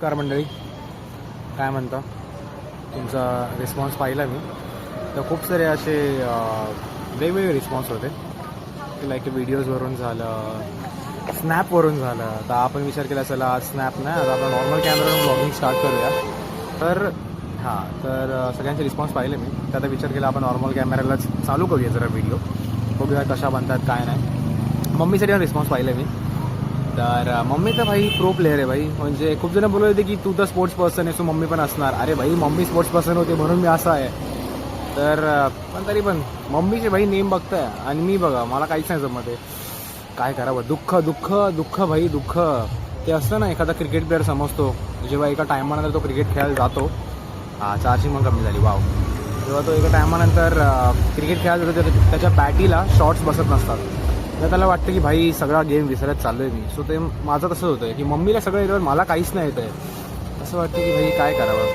नमस्कार मंडळी, काय म्हणता? तुमचा रिस्पॉन्स पाहिला मी तर खूप सारे असे वेगवेगळे रिस्पॉन्स होते की लाईक व्हिडिओजवरून झालं, स्नॅपवरून झालं. तर आपण विचार केला चला आज स्नॅप नाही, आता आपण नॉर्मल कॅमेरावरून ब्लॉगिंग स्टार्ट करूया. तर सगळ्यांचे रिस्पॉन्स पाहिले मी, तर आता विचार केला आपण नॉर्मल कॅमेरालाच चालू करूया जरा व्हिडिओ, बघूया कशा बनतात काय नाही. मम्मीसाठी रिस्पॉन्स पाहिले मी, तर मम्मी तर भाई प्रो प्लेअर आहे भाई. म्हणजे खूप जण बोलत होते की तू तर स्पोर्ट्स पर्सन आहे, सो मम्मी पण असणार. अरे भाई मम्मी स्पोर्ट्स पर्सन होते म्हणून मी असं आहे. तर पण तरी पण मम्मीचे भाई नेम बघताय आणि मी बघा मला काहीच नाही जमत आहे. काय करावं? दुःख दुःख दुःख भाई दुःख. ते असतं ना एखादा क्रिकेट प्लेअर समजतो जेव्हा एका टायमानंतर तो क्रिकेट खेळायला जातो. चार्जिंग मग कमी झाली वाव. जेव्हा तो एका टायमानंतर क्रिकेट खेळायला जातो त्याच्या बॅटीला शॉट्स बसत नसतात, तर त्याला वाटतं की भाई सगळा गेम विसरत चाललो आहे मी. सो ते माझं तसंच होतं आहे की मम्मीला सगळं येतं, मला काहीच नाही येत आहे. असं वाटतं की भाई काय करावं.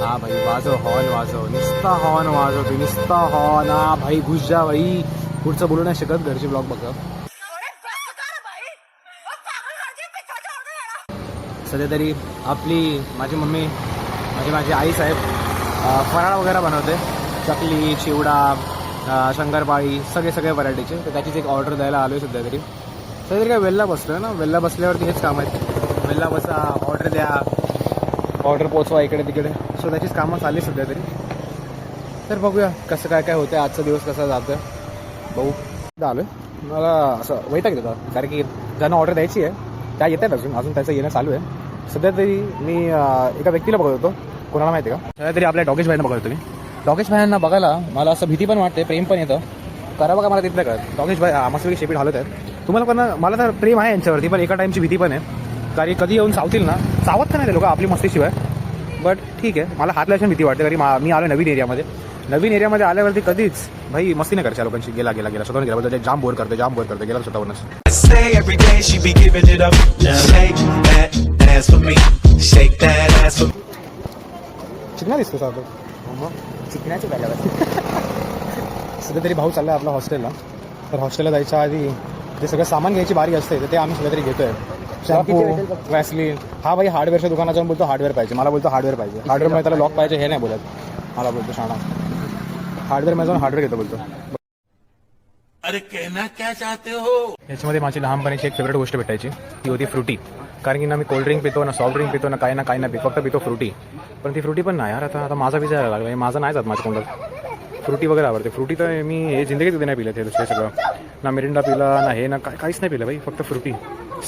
हा भाई वाजव, हॉर्न वाजव, निस्ता हॉर्न वाजव, निस्ता हॉर्न. हा भाई घुस जा भाई. पुढचं बोलू नाही शकत, घरचे ब्लॉग बघा. सध्या तरी माझी मम्मी माझी आई साहेब फराळ वगैरे बनवते. चकली, चिवडा, शंकरपाळी, सगळे व्हरायटीचे. तर त्याचीच एक ऑर्डर द्यायला आलो आहे सध्या तरी काय वेल्ला बसलो आहे ना, वेल्ला बसल्यावरती हेच काम आहेत. वेल्ला बसा, ऑर्डर द्या, ऑर्डर पोचवा इकडे तिकडे. सो त्याचीच कामं चालली सध्या तरी. तर बघूया कसं काय होतं आहे, आजचा दिवस कसा जातो आहे बघू. आलो आहे, मला असं वैताग येतं कारण की ज्यांना ऑर्डर द्यायची आहे त्या येत आहेत अजून त्याचं येणं चालू आहे. सध्या तरी मी एका व्यक्तीला बघत होतो, कोणाला माहिती आहे का? सध्या तरी आपल्या डॉगेश भाईंना बघत होतो मी. डॉगेश भाईंना बघायला मला असं भीती पण वाटते, प्रेम पण येतं. करावं का मला तिथलं कळत. डॉगेश भाई मस्तपैकी शेपीट हालत आहेत. तुम्हाला पण मला तर प्रेम आहे यांच्यावरती, पण एका टाईमची भीती पण आहे कारण कधी येऊन चावतील ना. चावत का नाही ते लोक आपली मस्तीशिवाय, बट ठीक आहे. मला हात लावायची भीती वाटते कारण मी आलो नवीन एरियामध्ये आल्यावरती कधीच भाई मस्ती नाही करायच्या लोकांची. गेला स्वतःहून गेला जाम बोर करते गेला स्वतःवरूनच. चिकना दिसतो साधं चिकण्याच्या बॅगावर. सध्या तरी भाऊ चालला आपला हॉस्टेलला. तर हॉस्टेलला जायच्या आधी जे सगळं सामान घ्यायची बारी असते तर ते आम्ही सध्या तरी घेतोय. Shampoo, Vaseline. हा भाई हार्डवेअरच्या दुकानात जाऊन बोलतो हार्डवेअर पाहिजे. मला बोलतो हार्डवेअर पाहिजे. हार्डवेअरमध्ये त्याला लॉक पाहिजे हे नाही बोलत, मला बोलतो शाणा. हार्डवेअरमध्ये जाऊन हार्डवेअर घेतो बोलतो. अरे कहना क्या चाहते हो? याच्यामध्ये माझी लहानपणीची एक फेवरेट गोष्ट भेटायची, ती होती फ्रुटी. कारण की ना मी कोल्ड्रिंक पितो ना सॉफ्ट ड्रिंक पितो ना काही ना फक्त पितो फ्रुटी. पण ती फ्रुटी पण नाही यार, आता माझा विचार यायला लागला. माझं नाही जात माझ्या तोंडात. फ्रुटी वगैरे आवडते. फ्रुटी तर मी हे जिंदगीत नाही पिलं ते दुसरे सगळं. ना मिरिंडा पिला ना हे ना काहीच नाही पिलं भाई, फक्त फ्रुटी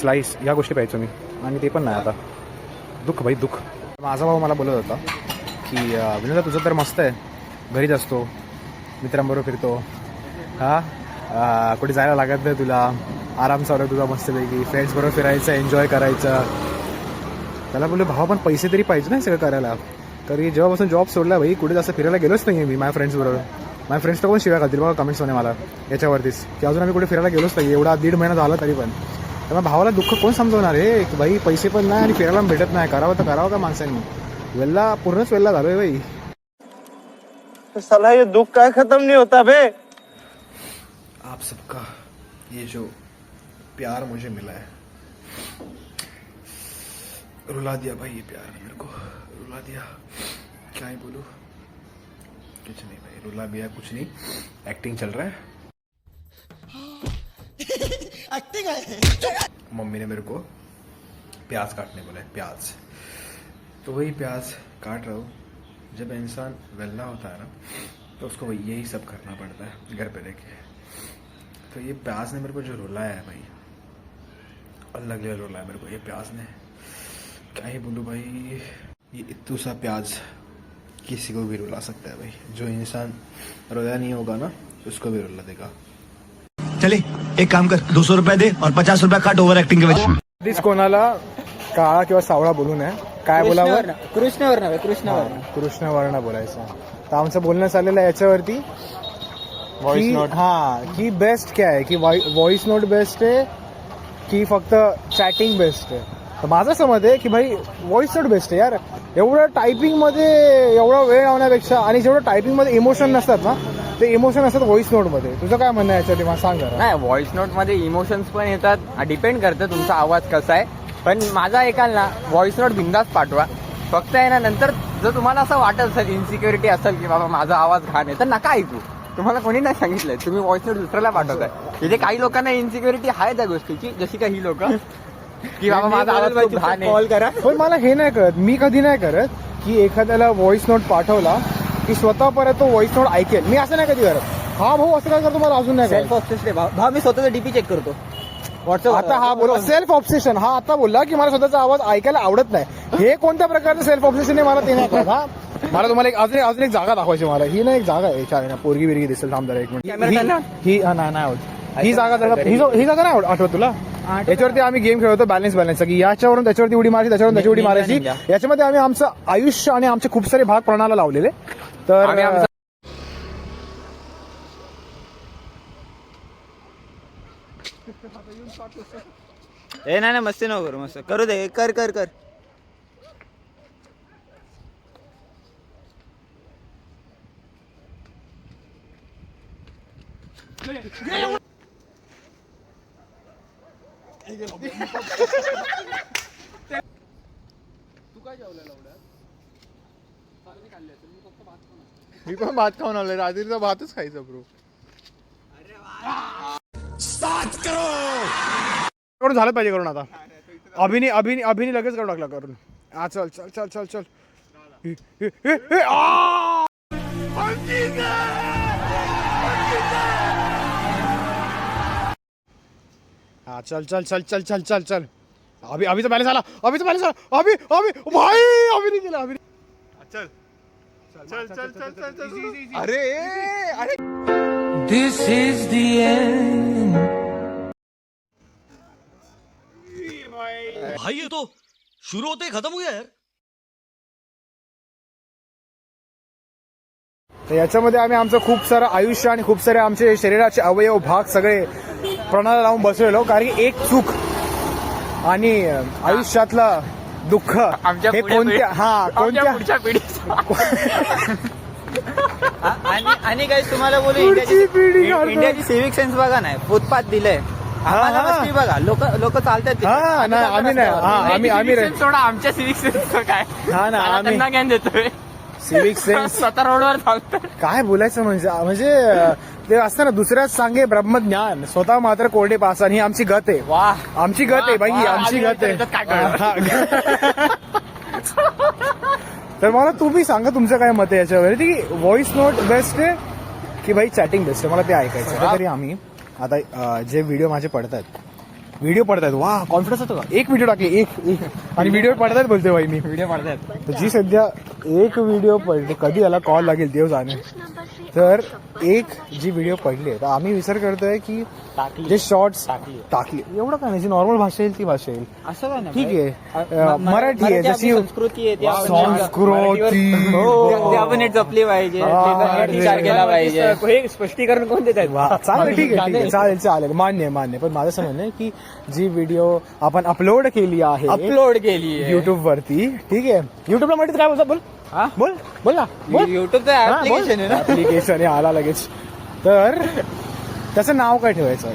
स्लाईस या गोष्टी प्यायचो मी. आणि ते पण नाही आता. दुःख भाई दुःख. माझा भाऊ मला बोलत होता की विनोदा तुझं तर मस्त आहे, घरीच असतो, मित्रांबरोबर फिरतो, कुठे जायला लागत नाही तुला, आराम चालू आहे तुझा मस्तपैकी, फ्रेंड्स बरोबर फिरायचं, एन्जॉय करायचं. त्याला बोललो भावा पण पैसे तरी पाहिजे ना सगळं करायला. कारण की जेव्हापासून जॉब सोडला भाई कुठे जास्त फिरायला गेलोच नाही मी माझ्या फ्रेंड्स बरोबर. माझ्या फ्रेंड्स तर कोण शिवाय घालतील बघा कमेंट्समध्ये मला याच्यावरतीच की अजून आम्ही कुठे फिरायला गेलोच नाही एवढा 1.5 महिना झाला तरी पण. त्यामुळे भावाला दुःख कोण समजवणार आहे की भाई पैसे पण नाही आणि फिरायला भेटत नाही. करावं तर करावं का माणसांनी. पूर्णच वेल्ला झालोय भाई. साला ये दुख का खत्म नहीं होता बे. आप सबका ये जो प्यार मुझे मिला है, रुला दिया भाई ये प्यार ने मेरे को, रुला दिया. क्या ही बोलूं, कुछ नहीं भाई, रुला दिया कुछ नहीं. एक्टिंग चल रहा है. एक्टिंग है. मम्मी ने मेरे को प्याज काटने बोला है, प्याज. तो वही प्याज काट रहा हूँ. जब इंसान वेल्ला होता है ना तो उसको यही सब करना पड़ता है घर पे रह के. तो ये प्याज ने मेरे को जो रुलाया है भाई, अलग लेवल रुलाया मेरे को ये प्याज ने. क्या ही बोलूँ भाई, ये इतना सा प्याज किसी को भी रुला सकता है भाई. जो इंसान रोया नहीं होगा ना उसको भी रुला देगा. चले एक काम कर, 200 रुपए दे और 50 रुपए काट ओव्हर एक्टिंग के वजह. कधीच कोणाला काळा किंवा सावळा बोलू नये. काय बोलावं? कृष्णवर्ण बोलायचं. तर आमचं बोलणं चाललेलं आहे याच्यावरती व्हॉइस नोट. की बेस्ट काय आहे की व्हॉइस नोट बेस्ट आहे की फक्त चॅटिंग बेस्ट आहे. तर माझं असं मत आहे की भाई व्हॉइस नोट बेस्ट आहे यार. एवढं टायपिंगमध्ये एवढा वेळ लावण्यापेक्षा आणि जेवढं टायपिंगमध्ये इमोशन नसतात ना ते इमोशन असतात व्हॉइस नोटमध्ये. तुझं काय म्हणणं आहे याच्यात मला सांग जरा. नाही, व्हॉइस नोटमध्ये इमोशन्स पण येतात, डिपेंड करतं तुमचा आवाज कसा आहे. पण माझा ऐकाल ना, व्हॉइस नोट बिंदास पाठवा. फक्त आहे ना, नंतर जर तुम्हाला असं वाटत असेल इन्सिक्युरिटी असेल की बाबा माझा आवाज घाण आहे, तर नका ऐकू. तुम्हाला कोणी नाही सांगितलंय, तुम्ही व्हॉइस नोट दुसऱ्याला पाठवताय. तिथे काही लोकांना इन्सिक्युरिटी आहे त्या गोष्टीची, जशी का ही लोक की बाबा माझा आवाज खूप घाण आहे. कॉल करा. पण मला हे नाही करत, मी कधी नाही करत की एखाद्याला व्हॉइस नोट पाठवला की स्वतः परत तो व्हॉइस नोट ऐकेल. मी असं नाही कधी करत. हा भाऊ असं काय करतो मला अजून नाही सेल्फ करत. ऑब्सेस्ड भाव. मी स्वतःचा डीपी चेक करतो व्हॉट्सअप. आता हा बोला सेल्फ ऑब्सेशन. हा आता बोलला की मला स्वतःचा आवाज ऐकायला आवडत नाही. हे कोणत्या प्रकारचं सेल्फ ऑब्सेशन आहे मला ते नाही कळत. हा मला तुम्हाला एक अजून एक जागा दाखवायची. मला ही ना एक जागा आहे, छान पोरगी बिरगी दिसेल. थांब जरा एक मिनिट. ही नाही आवडत ही जागा. ही जागा नाही आठवत तुला? याच्यावरती आम्ही गेम खेळतो बॅलन्स की याच्यावरून त्याच्यावरती उडी मारायची, त्याच्यावरून त्याची उडी मारायची. याच्यामध्ये आम्ही आमचं आयुष्य आणि आमचे खूप सारे भाग प्रणाला लावलेले. तर नाही मस्ती नको करू. मस्त करू दे. कर कर कर. मी पण भात खाऊन आलोय. रात्रीचा भातच खायचा ब्रो. करून झालं पाहिजे करून आता. अभिनी लगेच करून टाकला करून. हा चल चल चल चल चल. हा चल चल चल चल चल चल चल. अभिचा बॅलन्स आला. अभि भाई अभिनी गेला. अभि चल चल चल चल चल चल. अरे दिस इज द एंड. भाई ये तो शुरू होते ही खत्म हो गया यार. तर याच्यामध्ये आम्ही आमचं खूप सारं आयुष्य आणि खूप सारे आमचे शरीराचे अवयव भाग सगळे प्रणाला लावून बसलेलो. कारण की एक चूक आणि आयुष्यातलं दुःख हे कोणत्या पुढच्या पिढीचं. आणि काही तुम्हाला बोलू, इंडियाची सिव्हिक सेन्स बघा नाही, फुटपाथ दिलंय आम्हाला. मस्ती बघा, लोक चालतात. आम्ही सोडा आमच्या सिव्हिक सेन्सचं काय. त्यांना ज्ञान देतोय. सिव्हिक सेन्स स्वतः रोडवर चालतात. काय बोलायचं म्हणजे ते असतं ना, दुसऱ्याच सांगे ब्रह्मज्ञान, स्वतः मात्र कोरडे पासान. ही आमची गत आहे. वा, आमची गत आहे बाई, आमची गत आहे. तर मला तुम्ही सांगा तुमचं काय मत आहे याच्यावर, की व्हॉइस नोट बेस्ट आहे की भाई चॅटिंग बेस्ट आहे. मला ते ऐकायचं. तरी आम्ही आता जे व्हिडिओ माझे पडतात वा कॉन्फिडन्स होतो का. एक व्हिडिओ टाकले एक आणि व्हिडिओ पडतात बोलते भाई मी. व्हिडिओ पडतात. तर जी सध्या एक व्हिडिओ पडली, कधी याला कॉल लागेल देव जाणे. तर एक जी व्हिडिओ पडली तर आम्ही विचार करतोय की जे शॉर्ट्स टाकली एवढं काय नाही, जी नॉर्मल भाषा येईल ती भाषा येईल. असं काय नाही, ठीक आहे. मराठी आहे, जशी संस्कृती आहे, संस्कृती आपण नीट जपली पाहिजे, विचार केला पाहिजे. हे स्पष्टीकरण कोण देत आहेत? चालेल, ठीक आहे, चालेल, मान्य. पण माझं असं म्हणणं आहे की जी व्हिडिओ आपण अपलोड केली आहे युट्यूब वरती, ठीक आहे. युट्यूबला माहिती काय बोलतात, बोल ना. युट्यूबचं ऍप्लिकेशन आहे ना, ऍप्लिकेशन आला लगेच. तर त्याचं नाव काय ठेवायचं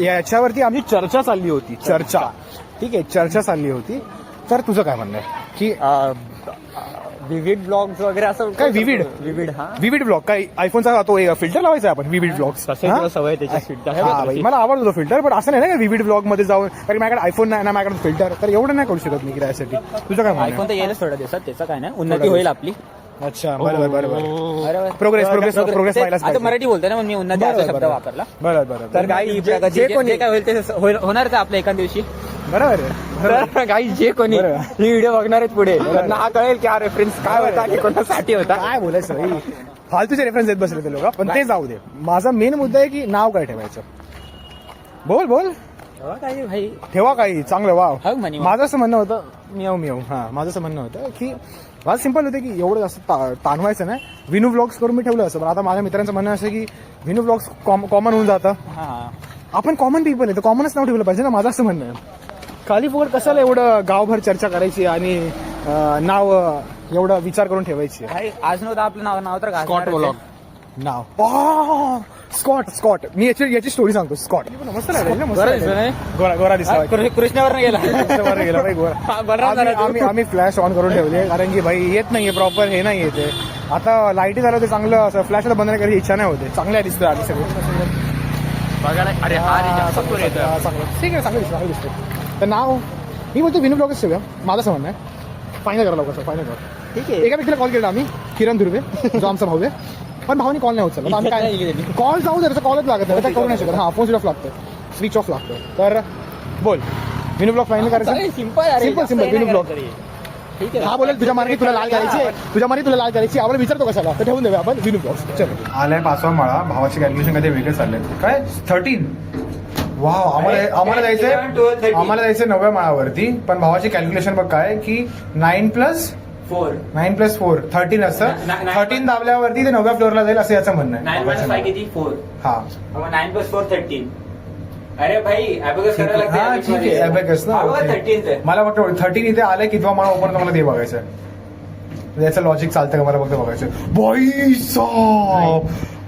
याच्यावरती आमची चर्चा चालली होती. ठीक आहे, चर्चा चालली होती. तर तुझं काय म्हणणं आहे की विविड ब्लॉग्स वगैरे असं काय? विविड ब्लॉग काय? आयफोनचा तो फिल्टर लावायचा आपण विविड ब्लॉग्स. सवय त्याची. मला आवडतो तो फिल्टर, पण असं नाही ना विविड ब्लॉग मध्ये जाऊन, कारण माझ्याकडे आयफोन नाही ना, माझ्याकडे फिल्टर, तर एवढं नाही करू शकत मी त्यासाठी. तुझं काय म्हणणं? आयफोन तर यायला थोड्या दिवसात, त्याचं काय नाही, उन्नती होईल आपली. अच्छा, बरोबर. प्रोग्रेस आता मराठी बोलतोय ना, मी उन्नती असा शब्द वापरला. बरोबर. तर काही जे काय होईल ते होणार का आपल्या एका दिवशी. बरोबर. काही जे कोणी ही व्हिडिओ बघणार आहेत पुढे, त्यांना कळेल की हा रेफरन्स काय होता आणि कोणासाठी होता. काय बोलायचं, फालतूचे रेफरन्स देत बसले ते लोक. पण ते जाऊ दे. माझा मेन मुद्दा आहे की नाव काय ठेवायचं. बोल भाई, ठेवा काही चांगलं. वाव. म्हणे माझं असं म्हणणं होतं, मियाव. माझं असं म्हणणं होतं की माझं सिंपल होतं की एवढं जास्त ताणवायचं नाही. विनू ब्लॉग्स करून मी ठेवलं असं, पण आता माझ्या मित्रांचं म्हणणं असं की विनू ब्लॉग्स कॉमन होऊन जातं. आपण कॉमन पीपल आहे, तर कॉमनच नाव ठेवलं पाहिजे ना, माझं असं म्हणणं आहे. खाली फुकट कशाला एवढं गावभर चर्चा करायची आणि नाव एवढा विचार करून ठेवायची. आज नव्हतं आपलं नाव तर स्कॉट व्लॉग. नाव स्कॉट मी याची स्टोरी सांगतो. स्कॉट मस्त लागला ना, मस्त गोरा दिसला कृष्णावर गेला वर गेला बाई गोरा. आम्ही फ्लॅश ऑन करून ठेवले कारण की भाई येत नाहीये प्रॉपर, हे नाही येते. आता लाईटी झालं ते चांगलं असं फ्लॅशला बंद नाही करायची इच्छा नाही होते. चांगल्या दिसतं आधी सगळं बघायला. अरे हा रे, जास्त पोरं येतं. चांगलं ठीक आहे, चांगलं दिसतं. तर नाव मी बोलतो विनू ब्लॉगच ठेवूया. माझं असं म्हणणं आहे फायनल करा लवकर, फायनल करा. ठीक आहे. एका व्यक्तीला कॉल केला आम्ही, किरण धुर्वे, जो आमचा भाऊ आहे. पण भावानी कॉल नाही उचलला. आम्ही काय कॉल जाऊ दे, कॉलच लागत नाही, करू नाही शकत. हा, फोन स्विच ऑफ लागतो, स्विच ऑफ लागतो. तर बोल विनू ब्लॉग फायनल करायचं. Simple Vinu blog. हा बोलेल तुझ्या मार्गी तुला लाल करायची आम्हाला विचारतो कशाला, तर ठेवून देऊया आपण विनू ब्लॉग. चलो आलाय 5वा माळा. भावाचे कॅल्क्युलेशन कधी वेगळे चालले. काय 13? वाव. आम्हाला जायचंय 9व्या माळावरती. पण भावाची कॅल्क्युलेशन बघ काय की 9 + 4 13 असतं. 13 दाबल्यावरती ते 9व्या फ्लोअरला जाईल असं याचं म्हणणं आहे. 9 + 5 किती? 4. हा 9 + 4 13. अरे भाई अबॅकस करायला लागते. हा, ठीक आहे अबॅकस ना. 13 मला फक्त 13 इथे आलंय कितवा माळा ओपन मला ते बघायचं. याचं लॉजिक चालतं का मला फक्त बघायचं.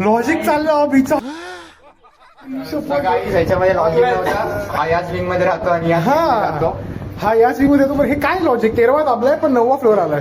लॉजिक चाललं अभिचा. ह्याच्यामध्ये लॉजिक नव्हता. हा याच विंग मध्ये राहतो आणि हा याच विंग मध्ये येतो. पण हे काय लॉजिक? 13वा दाबलाय पण 9वा फ्लोअर आलाय.